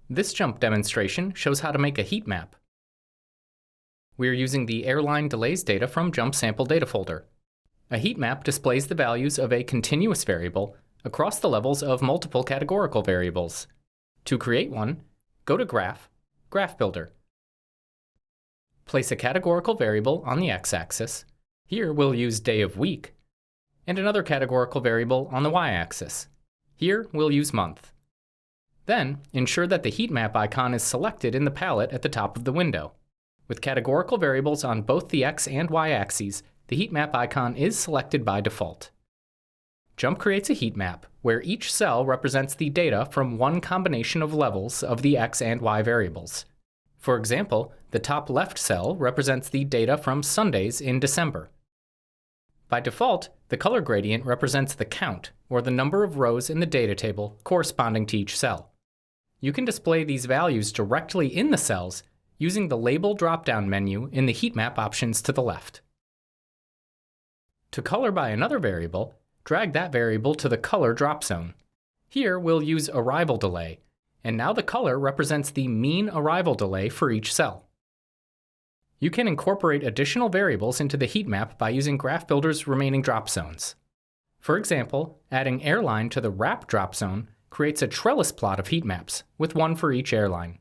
This JMP demonstration shows how to make a heat map. We are using the Airline Delays data from JMP sample data folder. A heat map displays the values of a continuous variable across the levels of multiple categorical variables. To create one, go to Graph, Graph Builder. Place a categorical variable on the x-axis. Here we'll use day of week, and another categorical variable on the y-axis. Here we'll use month. Then, ensure that the heat map icon is selected in the palette at the top of the window. With categorical variables on both the x and y axes, the heat map icon is selected by default. JMP creates a heat map where each cell represents the data from one combination of levels of the x and y variables. For example, the top left cell represents the data from Sundays in December. By default, the color gradient represents the count, or the number of rows in the data table corresponding to each cell. You can display these values directly in the cells using the Label drop-down menu in the heat map options to the left. To color by another variable, drag that variable to the color drop zone. Here we'll use arrival delay, and now the color represents the mean arrival delay for each cell. You can incorporate additional variables into the heat map by using Graph Builder's remaining drop zones. For example, adding airline to the wrap drop zone creates a trellis plot of heat maps, with one for each airline.